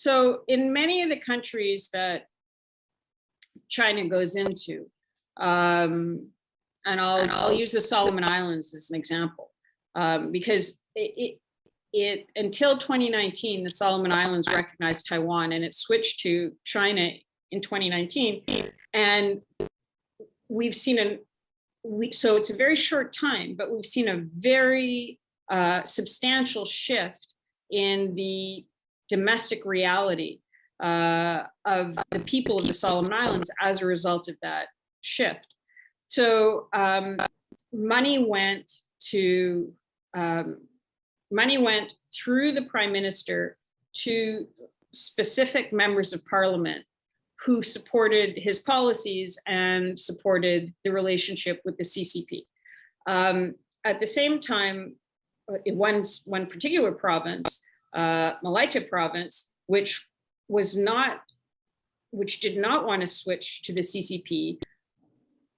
So in many of the countries that China goes into, and I'll use the Solomon Islands as an example, because it until 2019, the Solomon Islands recognized Taiwan, and it switched to China in 2019, and we've seen so it's a very short time, but we've seen a very substantial shift in the domestic reality of the people of the Solomon Islands as a result of that shift. So money went through the Prime Minister to specific members of Parliament who supported his policies and supported the relationship with the CCP. At the same time, in one particular province, Malaita province, which did not want to switch to the CCP,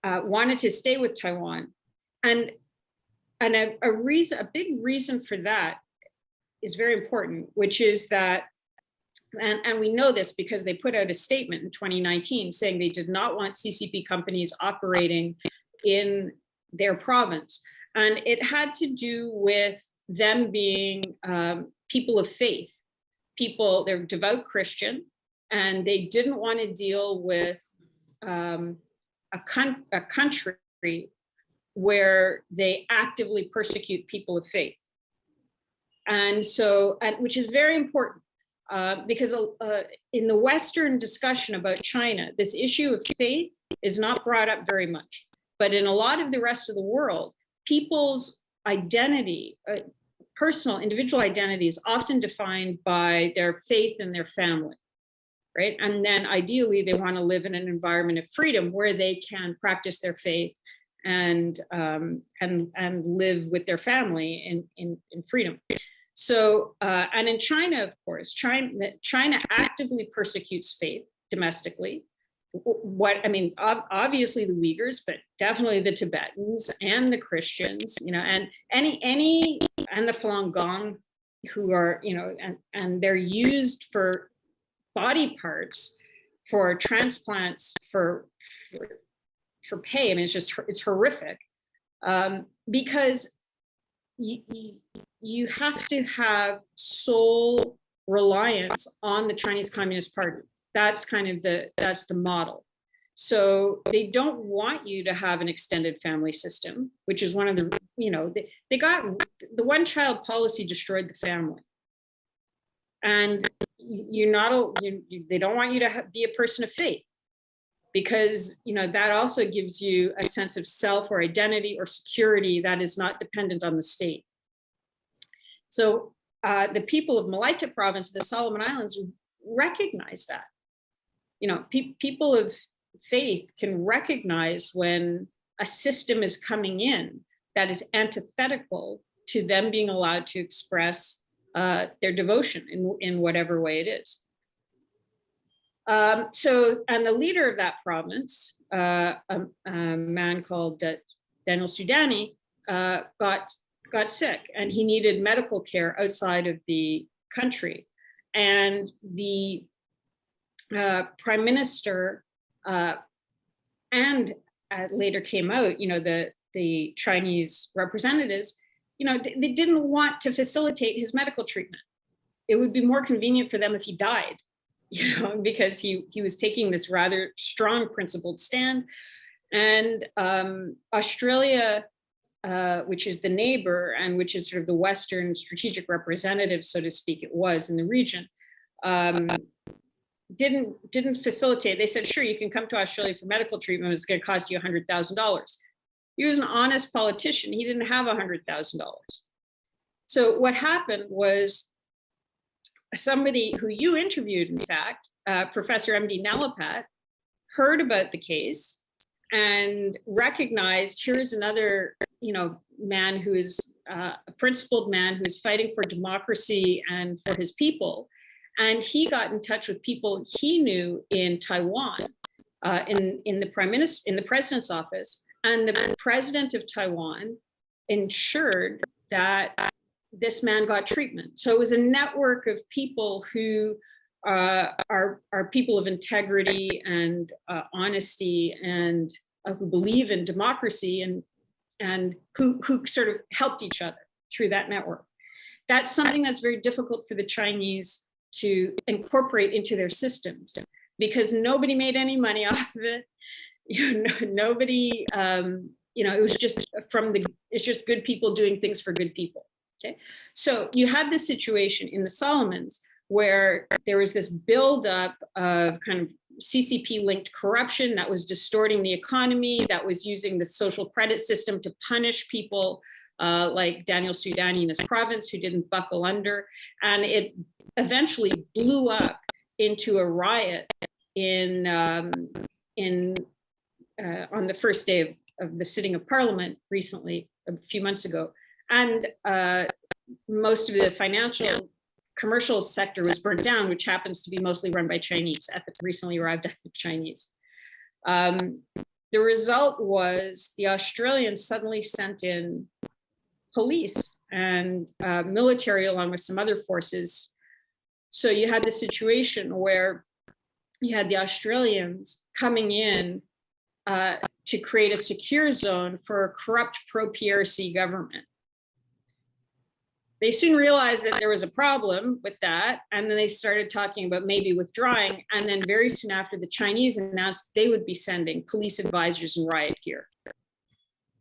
wanted to stay with Taiwan, and a big reason for that is very important, which is that, and we know this because they put out a statement in 2019 saying they did not want CCP companies operating in their province, and it had to do with them being people of faith. They're devout Christian, and they didn't want to deal with a country where they actively persecute people of faith. And so, which is very important, because in the Western discussion about China, this issue of faith is not brought up very much. But in a lot of the rest of the world, people's identity, personal individual identity, is often defined by their faith and their family, right? And then ideally they want to live in an environment of freedom where they can practice their faith and live with their family in freedom. So, and in China, of course, China actively persecutes faith domestically. Obviously the Uyghurs, but definitely the Tibetans and the Christians, and and the Falun Gong, who are, and they're used for body parts, for transplants, for pay. I mean, it's horrific, because you have to have sole reliance on the Chinese Communist Party. That's kind of that's the model. So they don't want you to have an extended family system, which is one of the, they got the one-child policy destroyed the family. And they don't want you to be a person of faith, because that also gives you a sense of self or identity or security that is not dependent on the state. So the people of Malaita province, the Solomon Islands, recognize that. People of faith can recognize when a system is coming in that is antithetical to them being allowed to express their devotion in whatever way it is. And the leader of that province, a man called Daniel Suidani, got sick, and he needed medical care outside of the country. And the Prime Minister, and later came out, the Chinese representatives, they didn't want to facilitate his medical treatment. It would be more convenient for them if he died, because he was taking this rather strong principled stand. And Australia, which is the neighbor and which is sort of the Western strategic representative, so to speak, it was in the region, didn't facilitate. They said, sure, you can come to Australia for medical treatment. It's going to cost you $100,000. He was an honest politician. He didn't have $100,000. So what happened was, somebody who you interviewed, in fact, Professor M.D. Nalapat, heard about the case and recognized, here's another, man who is a principled man who is fighting for democracy and for his people. And he got in touch with people he knew in Taiwan, in the president's office, and the president of Taiwan ensured that this man got treatment. So it was a network of people who are people of integrity and honesty and who believe in democracy and who sort of helped each other through that network. That's something that's very difficult for the Chinese to incorporate into their systems because nobody made any money off of it. Nobody, it was just it's just good people doing things for good people. Okay, so you had this situation in the Solomons where there was this buildup of kind of CCP-linked corruption that was distorting the economy, that was using the social credit system to punish people like Daniel Suidani in his province who didn't buckle under. And it eventually blew up into a riot on the first day of the sitting of Parliament recently, a few months ago. And most of the commercial sector was burnt down, which happens to be mostly run by Chinese, recently arrived ethnic Chinese. The result was the Australians suddenly sent in police and military along with some other forces. So you had the situation where you had the Australians coming in to create a secure zone for a corrupt pro-PRC government. They soon realized that there was a problem with that, and then they started talking about maybe withdrawing, and then very soon after, the Chinese announced they would be sending police advisors and riot gear.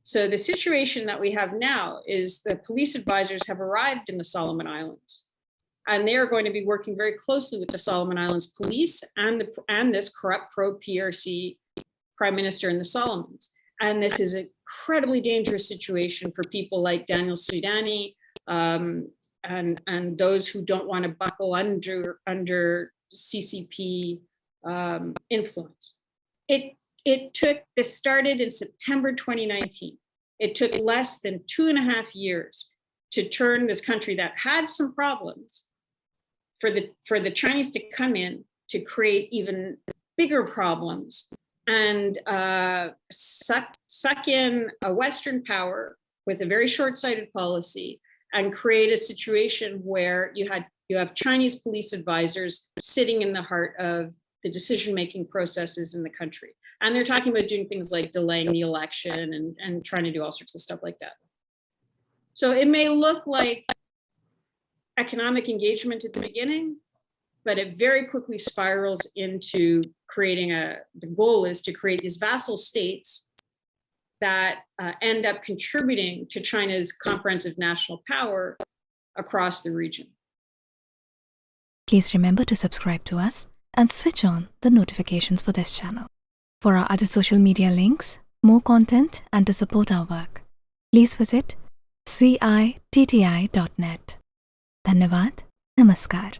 So the situation that we have now is the police advisors have arrived in the Solomon Islands, and they are going to be working very closely with the Solomon Islands police and this corrupt pro-PRC prime minister in the Solomons. And this is an incredibly dangerous situation for people like Daniel Suidani, and those who don't want to buckle under CCP influence. This started in September 2019. It took less than 2.5 years to turn this country that had some problems for the Chinese to come in to create even bigger problems and suck in a Western power with a very short-sighted policy and create a situation where you have Chinese police advisors sitting in the heart of the decision-making processes in the country. And they're talking about doing things like delaying the election and trying to do all sorts of stuff like that. So it may look like economic engagement at the beginning, but it very quickly spirals into creating the goal is to create these vassal states that end up contributing to China's comprehensive national power across the region. Please remember to subscribe to us and switch on the notifications for this channel. For our other social media links, more content, and to support our work, please visit citti.net. Dhanyavad. Namaskar.